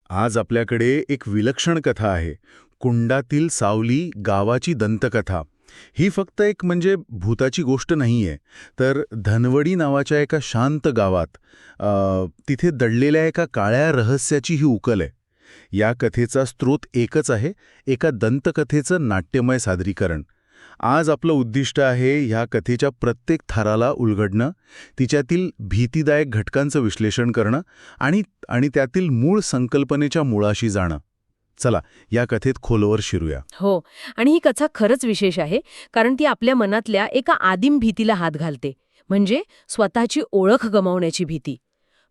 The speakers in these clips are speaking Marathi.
आज आपल्याकडे एक विलक्षण कथा आहे. कुंडातील सावली गावाची दंतकथा. ही फक्त एक भूताची गोष्ट नाहीये, तर धनवडी नावाच्या एका शांत गावात तिथे दडलेल्या एका काळ्या रहस्याची ही उकल आहे. या कथेचा स्रोत एकच आहे, एका दंतकथेचं नाट्यमय सादरीकरण. आज आपलं उद्दिष्ट आहे ह्या कथेच्या प्रत्येक थराला उलगडणं, तिच्यातील भीतीदायक घटकांचं विश्लेषण करणं आणि त्यातील मूळ संकल्पनेच्या मुळाशी जाणं. चला या कथेत खोलवर शिरूया. हो, आणि ही कथा खरंच विशेष आहे, कारण ती आपल्या मनातल्या एका आदिम भीतीला हात घालते, म्हणजे स्वतःची ओळख गमावण्याची भीती.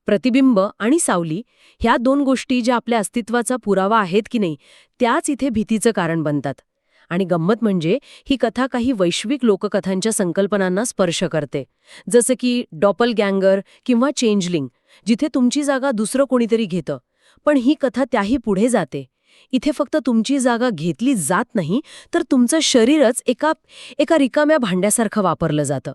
प्रतिबिंब आणि सावली ह्या दोन गोष्टी ज्या आपल्या अस्तित्वाचा पुरावा आहेत की नाही, त्याच इथे भीतीचं कारण बनतात. आणि गंमत म्हणजे ही कथा काही वैश्विक लोककथांच्या संकल्पनांना स्पर्श करते, जसं की डॉपलगँगर किंवा चेंजलिंग, जिथे तुमची जागा दुसरं कोणीतरी घेतं. पण ही कथा त्याही पुढे जाते. इथे फक्त तुमची जागा घेतली जात नाही, तर तुमचं शरीरच एका रिकाम्या भांड्यासारखं वापरलं जातं.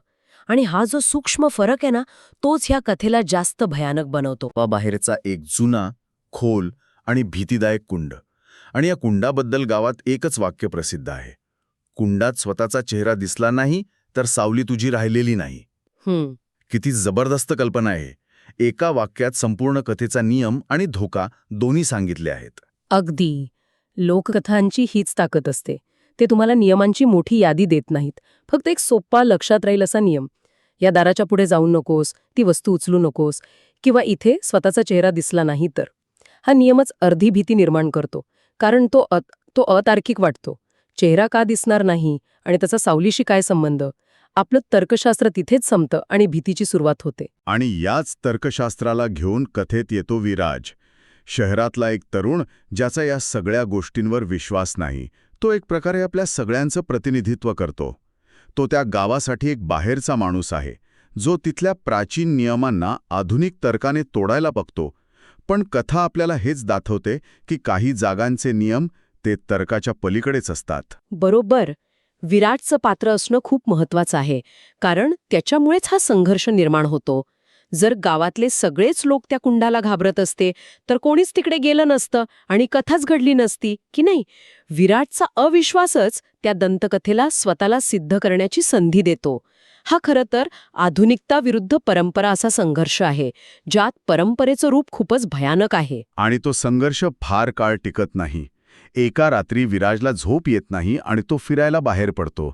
आणि हा जो सूक्ष्म फरक आहे ना, तोच ह्या कथेला जास्त भयानक बनवतो. बाहेरचा एक जुना, खोल आणि भीतीदायक कुंड. आणि या कुंडाबद्दल गावात एकच वाक्य प्रसिद्ध आहे: कुंडात स्वतःचा चेहरा दिसला नाही तर सावली तुझी राहिलेली नाही. किती जबरदस्त कल्पना आहे. एका वाक्यात संपूर्ण कथेचा नियम आणि धोका दोन्ही सांगितले आहेत. अगदी. लोककथांची हीच ताकद असते. ते तुम्हाला नियमांची मोठी यादी देत नाहीत, फक्त एक सोपा लक्षात राहील असा नियम. या दाराच्या पुढे जाऊ नकोस, ती वस्तू उचलू नकोस, किंवा इथे स्वतःचा चेहरा दिसला नाही तर. हा नियमच अर्धी भीती निर्माण करतो, कारण तो अतार्किक वाटतो. चेहरा का दिसणार नाही आणि त्याचा सावलीशी काय संबंध? आपलं तर्कशास्त्र तिथेच संपतं आणि भीतीची सुरुवात होते. आणि याच तर्कशास्त्राला घेऊन कथेत येतो विराज, शहरातला एक तरुण ज्याचा या सगळ्या गोष्टींवर विश्वास नाही. तो एक प्रकारे आपल्या सगळ्यांचं प्रतिनिधित्व करतो. तो त्या गावासाठी एक बाहेरचा माणूस आहे, जो तिथल्या प्राचीन नियमांना आधुनिक तर्काने तोडायला बघतो. पण कथा आपल्याला हेच दाखवते की काही जागांचे नियम ते तर्काच्या पलीकडेच असतात. बरोबर. विराटचं पात्र असणं खूप महत्वाचं आहे, कारण त्याच्यामुळेच हा संघर्ष निर्माण होतो. जर गावातले सगळेच लोक त्या कुंडाला घाबरत असते, तर कोणीच तिकडे गेलं नसतं आणि कथाच घडली नसती, की नाही? विराटचा अविश्वासच त्या दंतकथेला स्वतःला सिद्ध करण्याची संधी देतो. हा खरं तर आधुनिकता विरुद्ध परंपरा असा संघर्ष आहे, ज्यात परंपरेचं रूप खूपच भयानक आहे. आणि तो संघर्ष फार काळ टिकत नाही. एका रात्री विराजला झोप येत नाही आणि तो फिरायला बाहेर पडतो.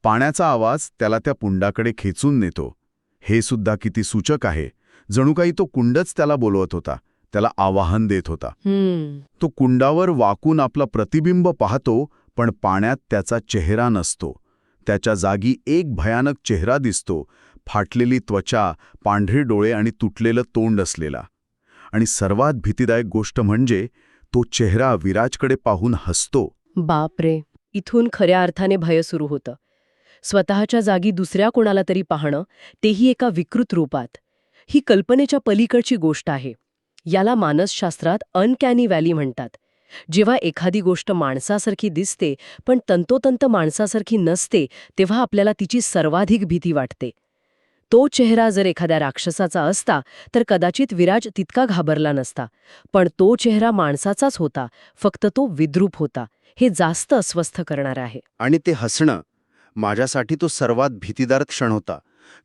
पाण्याचा आवाज त्याला त्या कुंडाकडे खेचून नेतो. हे सुद्धा किती सूचक आहे. जणू काही तो कुंडच त्याला बोलवत होता, त्याला आवाहन देत होता. तो कुंडावर वाकून आपला प्रतिबिंब पाहतो, पण पाण्यात त्याचा चेहरा नसतो. त्याच्या जागी एक भयानक चेहरा दिसतो, फाटलेली त्वचा, पांढरे डोळे आणि तुटलेलं तोंड असलेला. आणि सर्वात भीतीदायक गोष्ट म्हणजे तो चेहरा विराजकडे पाहून हसतो. बापरे, इथून खऱ्या अर्थाने भय सुरू होतं. स्वतःच्या जागी दुसऱ्या कोणाला तरी पाहणं, तेही एका विकृत रूपात. ही कल्पनेच्या पलीकडची गोष्ट आहे. याला मानसशास्त्रात अनकॅनी व्हॅली म्हणतात. जेव्हा एखादी गोष्ट माणसासारखी दिसते पण तंतोतंत माणसासारखी नसते, तेव्हा आपल्याला तिची सर्वाधिक भीती वाटते. तो चेहरा जर एखाद्या राक्षसाचा असता तर कदाचित विराज तितका घाबरला नसता. पण तो चेहरा माणसाचाच होता, फक्त तो विद्रूप होता. हे जास्त अस्वस्थ करणार आहे. आणि ते हसणं, माझ्यासाठी तो सर्वात भीतीदार क्षण होता.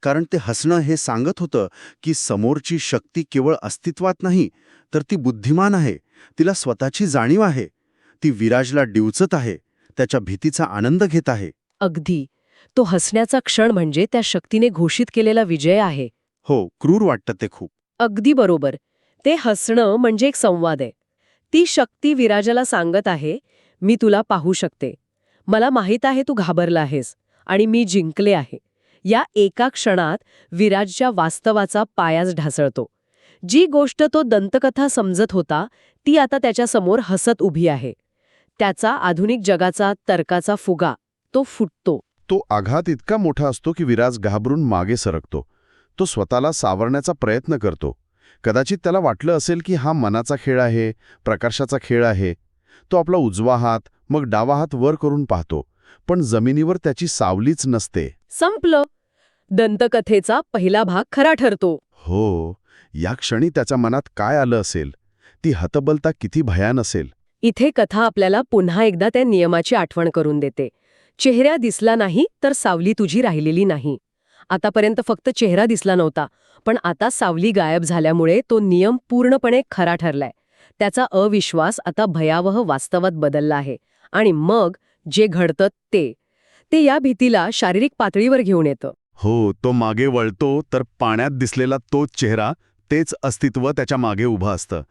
कारण ते हसणं हे सांगत होतं की समोरची शक्ती केवळ अस्तित्वात नाही, तर ती बुद्धिमान आहे. तिला स्वतःची जाणीव आहे. ती विराजला डिवचत आहे, त्याच्या भीतीचा आनंद घेत आहे. अगदी. तो हसण्याचा क्षण म्हणजे त्या शक्तीने घोषित केलेला विजय आहे. हो, क्रूर वाटतं ते खूप. अगदी बरोबर. ते हसणं म्हणजे एक संवाद आहे. ती शक्ती विराजाला सांगत आहे, मी तुला पाहू शकते. मला माहीत आहे तू घाबरला आहेस आणि मी जिंकले आहे. या एका क्षणात विराजच्या वास्तवाचा पायाच ढासळतो. जी गोष्ट तो दंतकथा समजत होता, ती आता त्याच्यासमोर हसत उभी आहे. त्याचा आधुनिक जगाचा तर्काचा फुगा तो फुटतो. तो आघात इतका मोठा असतो की विराज घाबरून मागे सरकतो. तो स्वतःला सावरण्याचा प्रयत्न करतो. कदाचित त्याला वाटलं असेल की हा मनाचा खेळ आहे, प्रकाशाचा खेळ आहे. तो आपला उजवा हात, मग डावा हात वर करून पाहतो, पण जमिनीवर त्याची सावलीच नसते. संपलं. दंतकथेचा पहिला भाग खरा ठरतो. हो, या क्षणी त्याच्या मनात काय आलं असेल? ती हतबलता किती भयान असेल. इथे कथा आपल्याला पुन्हा एकदा त्या नियमाची आठवण करून देते. चेहरा दिसला नाही तर सावली तुझी राहिलेली नाही. आतापर्यंत फक्त चेहरा दिसला नव्हता, पण आता सावली गायब झाल्यामुळे तो नियम पूर्णपणे खरा ठरलाय. त्याचा अविश्वास आता भयावह वास्तवात बदलला आहे. आणि मग जे घडतं ते या भीतीला शारीरिक पातळीवर घेऊन येतं. हो, तो मागे वळतो तर पाण्यात दिसलेला तोच चेहरा, तेच अस्तित्व त्याच्या मागे उभं असतं.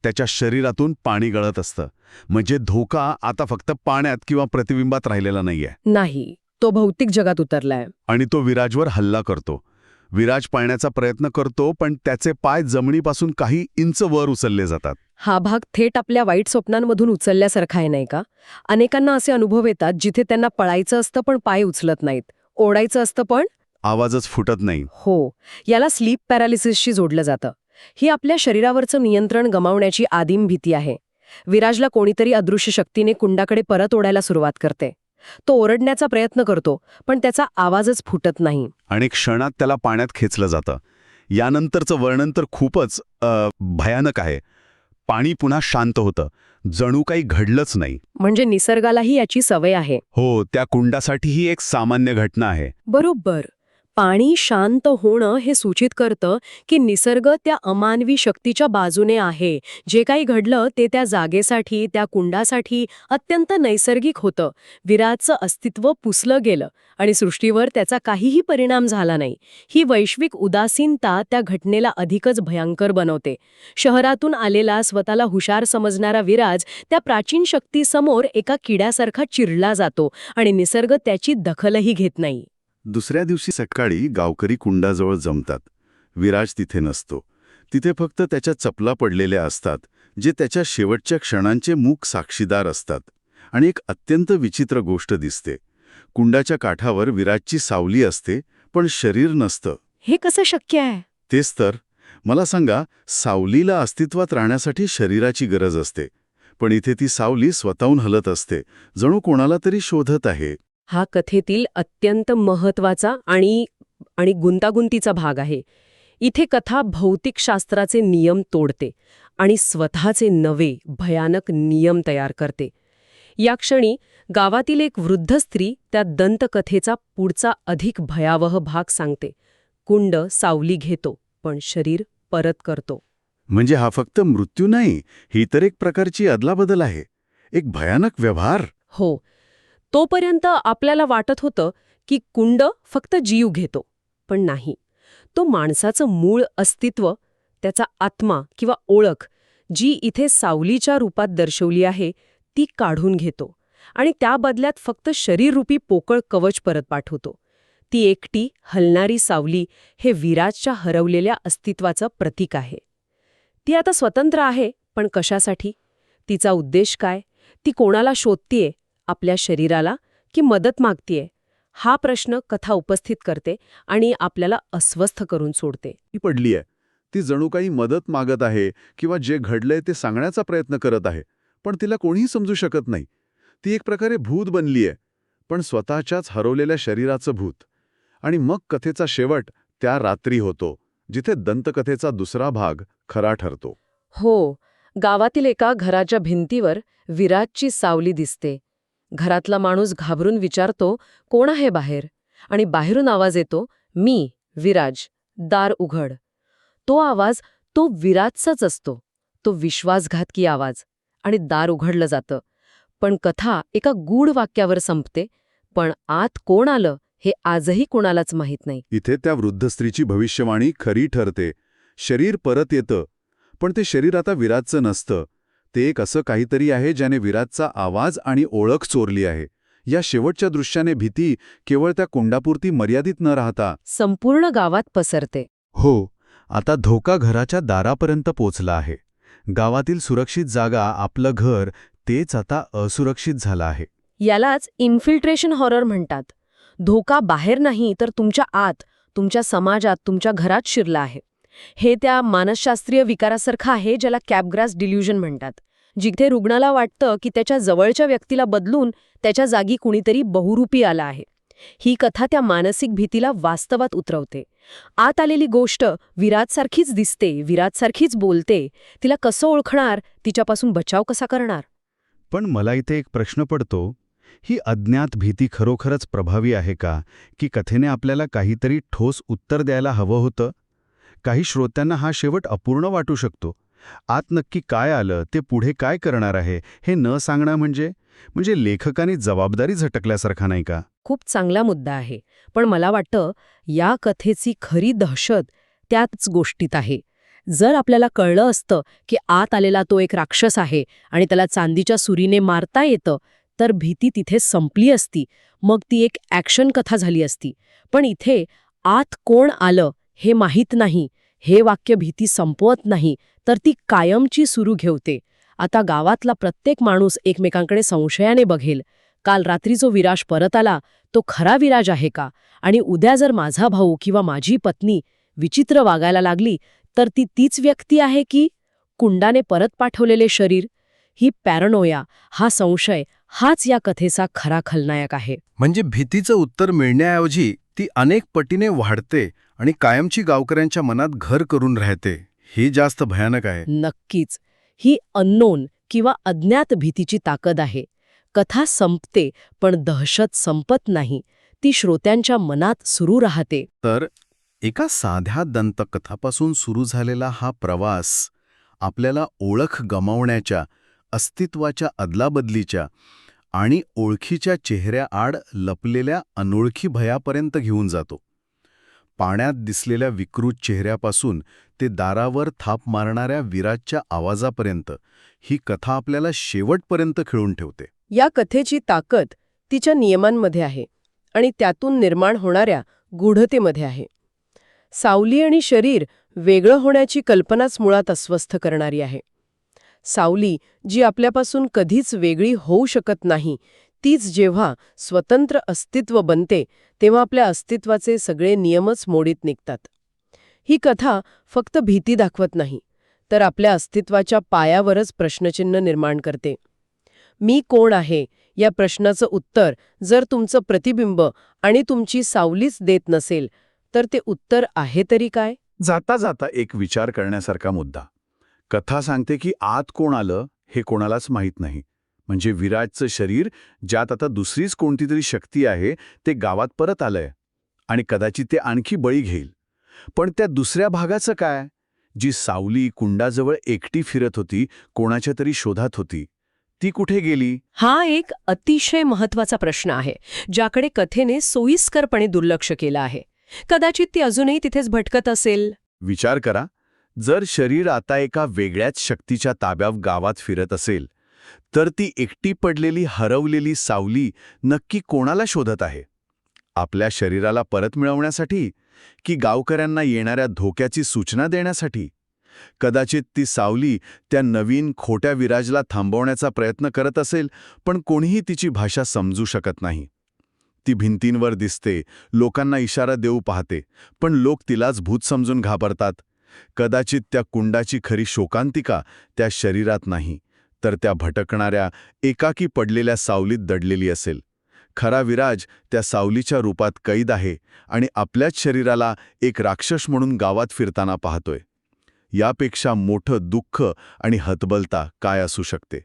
त्याच्या शरीरातून पाणी गळत असतं. म्हणजे धोका आता फक्त पाण्यात किंवा प्रतिबिंबात राहिलेला नाहीये. नाही, तो भौतिक जगात उतरलाय. आणि तो विराजवर हल्ला करतो. विराज पळण्याचा प्रयत्न करतो, पण त्याचे पाय जमिनीपासून काही इंच वर उचलले जातात. हा भाग थेट आपल्या वाईट स्वप्नांमधून उचलल्यासारखा आहे, नाही का? अनेकांना असे अनुभव येतात जिथे त्यांना पळायचं असतं पण पाय उचलत नाहीत, ओढायचं असतं पण आवाजच फुटत नाही. हो, याला स्लीप पॅरालिसिसशी जोडलं जातं. ही आपल्या शरीरावरचं नियंत्रण गमावण्याची आदिम भीती आहे. विराजला कोणीतरी अदृश्य शक्तीने कुंडाकडे परत ओढायला सुरुवात करते. तो ओरडण्याचा प्रयत्न करतो, पण त्याचा आवाजच फुटत नाही. आणि क्षणात त्याला पाण्यात खेचलं जातं. यानंतरचं वर्णन तर खूपच भयानक आहे. पाणी पुन्हा शांत होतं, जणू काही घडलंच नाही. म्हणजे निसर्गालाही याची सवय आहे. हो, त्या कुंडासाठी ही एक सामान्य घटना आहे. बरोबर. पाणी शांत होणं हे सूचित करतं की निसर्ग त्या अमानवी शक्तीच्या बाजूने आहे. जे काही घडलं ते त्या जागेसाठी, त्या कुंडासाठी अत्यंत नैसर्गिक होतं. विराजचं अस्तित्व पुसलं गेलं आणि सृष्टीवर त्याचा काहीही परिणाम झाला नाही. ही वैश्विक उदासीनता त्या घटनेला अधिकच भयंकर बनवते. शहरातून आलेला, स्वतःला हुशार समजणारा विराज त्या प्राचीन शक्तीसमोर एका किड्यासारखा चिरला जातो आणि निसर्ग त्याची दखलही घेत नाही. दुसऱ्या दिवशी सकाळी गावकरी कुंडाजवळ जमतात. विराज तिथे नसतो. तिथे फक्त त्याच्या चपला पडलेल्या असतात, जे त्याच्या शेवटच्या क्षणांचे मूक साक्षीदार असतात. आणि एक अत्यंत विचित्र गोष्ट दिसते. कुंडाच्या काठावर विराजची सावली असते, पण शरीर नसतं. हे कसं शक्य आहे? तेच तर. मला सांगा, सावलीला अस्तित्वात राहण्यासाठी शरीराची गरज असते, पण इथे ती सावली स्वतःहून हलत असते, जणू कोणाला तरी शोधत आहे. हा कथेतील अत्यंत महत्वाचा आणि गुंतागुंतीचा भाग आहे. इथे कथा भौतिकशास्त्राचे नियम तोडते आणि स्वतःचे नवे भयानक नियम तयार करते. या क्षणी गावातील एक वृद्ध स्त्री त्या दंतकथेचा पुढचा अधिक भयावह भाग सांगते. कुंड सावली घेतो, पण शरीर परत करतो. म्हणजे हा फक्त मृत्यू नाही, ही तर एक प्रकारची अदलाबदल आहे, एक भयानक व्यवहार. हो, तोपर्यंत आपल्याला वाटत होतं की कुंड फक्त जीव घेतो, पण नाही. तो माणसाचं मूळ अस्तित्व, त्याचा आत्मा किंवा ओळख, जी इथे सावलीच्या रूपात दर्शवली आहे, ती काढून घेतो आणि त्या बदल्यात फक्त शरीररूपी पोकळ कवच परत पाठवतो. ती एकटी हलणारी सावली हे विराजच्या हरवलेल्या अस्तित्वाचं प्रतीक आहे. ती आता स्वतंत्र आहे, पण कशासाठी? तिचा उद्देश काय? ती कोणाला शोधतीये? आपल्या शरीराला की मदत मागतीये? हा प्रश्न कथा उपस्थित करते आणि आपल्याला अस्वस्थ करून सोडते. ती पडली आहे. ती जणू काही मदत मागत आहे किंवा जे घडलंय ते सांगण्याचा प्रयत्न करत आहे, पण तिला कोणीही समजू शकत नाही. ती एक प्रकारे भूत बनली आहे, पण स्वतःच्याच हरवलेल्या शरीराचं भूत. आणि मग कथेचा शेवट त्या रात्री होतो, जिथे दंतकथेचा दुसरा भाग खरा ठरतो. हो, गावातील एका घराच्या भिंतीवर विराजची सावली दिसते. घरातला माणूस घाबरून विचारतो, कोण आहे बाहेर? आणि बाहेरून आवाज येतो, मी विराज, दार उघड. तो आवाज तो विराजचाच असतो, तो विश्वासघातकी आवाज. आणि दार उघडलं जातं. पण कथा एका गूढ वाक्यावर संपते, पण आत कोण आलं हे आजही कोणालाच माहीत नाही. इथे त्या वृद्ध स्त्रीची भविष्यवाणी खरी ठरते. शरीर परत येतं, पण ते शरीर आता विराजचं नसतं. ते एक असं काहीतरी आहे ज्याने विराजचा आवाज आणि ओळख चोरली आहे. या शेवटच्या दृश्याने भीती केवळ त्या कुंडापुरती मर्यादित न राहता संपूर्ण गावात पसरते. हो, आता धोका घराच्या दारापर्यंत पोचला आहे. गावातील सुरक्षित जागा, आपलं घर, तेच आता असुरक्षित झालं आहे. यालाच इन्फिल्ट्रेशन हॉरर म्हणतात. धोका बाहेर नाही तर तुमच्या आत, तुमच्या समाजात, तुमच्या घरात शिरला आहे. हे त्या मानसशास्त्रीय विकारासारखं आहे ज्याला कॅपग्रास डिल्युजन म्हणतात, जिथे रुग्णाला वाटतं की त्याच्या जवळच्या व्यक्तीला बदलून त्याच्या जागी कुणीतरी बहुरूपी आला आहे. ही कथा त्या मानसिक भीतीला वास्तवात उतरवते. आत आलेली गोष्ट विराजसारखीच दिसते, विराजसारखीच बोलते. तिला कसं ओळखणार, तिच्यापासून बचाव कसा करणार? पण मला इथे एक प्रश्न पडतो, ही अज्ञात भीती खरोखरच प्रभावी आहे का, की कथेने आपल्याला काहीतरी ठोस उत्तर द्यायला हवं होतं? काही श्रोत्यांना हा शेवट अपूर्ण वाटू शकतो. आत नक्की काय आलं, ते पुढे काय करणार आहे, हे न सांगणं म्हणजे लेखकाने जबाबदारी झटकल्यासारखा नाही का? खूप चांगला मुद्दा आहे. पण मला वाटतं या कथेची खरी दहशत त्याच गोष्टीत आहे. जर आपल्याला कळलं असतं की आत आलेला तो एक राक्षस आहे आणि त्याला चांदीच्या सुरीने मारता येतं, तर भीती तिथे संपली असती. मग ती एक ॲक्शन कथा झाली असती. पण इथे आत कोण आलं हे माहीत नाही, हे वाक्य भीती संपवत नाही, तर ती कायमची सुरू घेवते. आता गावातला प्रत्येक माणूस एकमेकांकडे संशयाने बघेल. काल रात्री जो विराज परत आला तो खरा विराज आहे का? आणि उद्या जर माझा भाऊ किंवा माझी पत्नी विचित्र वागायला लागली तर ती तीच व्यक्ती आहे की कुंडाने परत पाठवलेले शरीर? ही पॅरानोया, हा संशय, हाच या कथेचा खरा खलनायक आहे. म्हणजे भीतीचं उत्तर मिळण्याऐवजी ती अनेक पटीने वाढते आणि कायमची गावकऱ्यांच्या मनात घर करून राहते. हे जास्त भयानक आहे. नक्कीच. ही अननोन किंवा अज्ञात भीतीची ताकद आहे. कथा संपते, पण दहशत संपत नाही. ती श्रोत्यांच्या मनात सुरू राहते. तर एका साध्या दंतकथापासून सुरू झालेला हा प्रवास आपल्याला ओळख गमावण्याच्या, अस्तित्वाच्या अदलाबदलीच्या आणि ओळखीच्या चेहऱ्याआड लपलेल्या अनोळखी भयापर्यंत घेऊन जातो. पाण्यात दिसलेल्या विकृत चेहऱ्यापासून ते दारावर थाप मारणाऱ्या विराजच्या आवाजापर्यंत ही कथा आपल्याला शेवटपर्यंत खिळून ठेवते. या कथेची ताकद तिच्या नियमांमध्ये आहे आणि त्यातून निर्माण होणाऱ्या गूढतेमध्ये आहे. सावली आणि शरीर वेगळं होण्याची कल्पनाच मुळात अस्वस्थ करणारी आहे. सावली, जी आपल्यापासून कधीच वेगळी होऊ शकत नाही, तीच जेव्हा स्वतंत्र अस्तित्व बनते तेव्हा आपल्या अस्तित्वाचे सगळे नियमच मोडीत निघतात. ही कथा फक्त भीती दाखवत नाही, तर आपल्या अस्तित्वाच्या पायावरच प्रश्नचिन्ह निर्माण करते. मी कोण आहे या प्रश्नाचं उत्तर जर तुमचं प्रतिबिंब आणि तुमची सावलीच देत नसेल, तर ते उत्तर आहे तरी काय? जाता जाता एक विचार करण्यासारखा मुद्दा. कथा सांगते की आत कोण आलं हे कोणालाच माहीत नाही. म्हणजे विराजचं शरीर, ज्यात आता दुसरीच कोणतीतरी शक्ती आहे, ते गावात परत आलंय आणि कदाचित ते आणखी बळी घेईल. पण त्या दुसऱ्या भागाचं काय? जी सावली कुंडाजवळ एकटी फिरत होती, कोणाच्या तरी शोधात होती, ती कुठे गेली? हा एक अतिशय महत्वाचा प्रश्न आहे, ज्याकडे कथेने सोयीस्करपणे दुर्लक्ष केलं आहे. कदाचित ती अजूनही तिथेच भटकत असेल. विचार करा, जर शरीर आता एका वेगळ्याच शक्तीच्या ताब्यात गावात फिरत असेल, तर ती एकटी पडलेली हरवलेली सावली नक्की कोणाला शोधत आहे? आपल्या शरीराला परत मिळवण्यासाठी की गावकऱ्यांना येणाऱ्या धोक्याची सूचना देण्यासाठी? कदाचित ती सावली त्या नवीन खोट्या विराजला थांबवण्याचा प्रयत्न करत असेल, पण कोणीही तिची भाषा समजू शकत नाही. ती भिंतींवर दिसते, लोकांना इशारा देऊ पाहते, पण लोक तिलाच भूत समजून घाबरतात. कदाचित त्या कुंडाची खरी शोकांतिका त्या शरीरात नाही, तर त्या भटकणाऱ्या, एकाकी पडलेल्या सावलीत दडलेली असेल. खरा विराज त्या सावलीच्या रूपात कैद आहे आणि आपल्याच शरीराला एक राक्षस म्हणून गावात फिरताना पाहतोय. यापेक्षा मोठं दुःख आणि हतबलता काय असू शकते?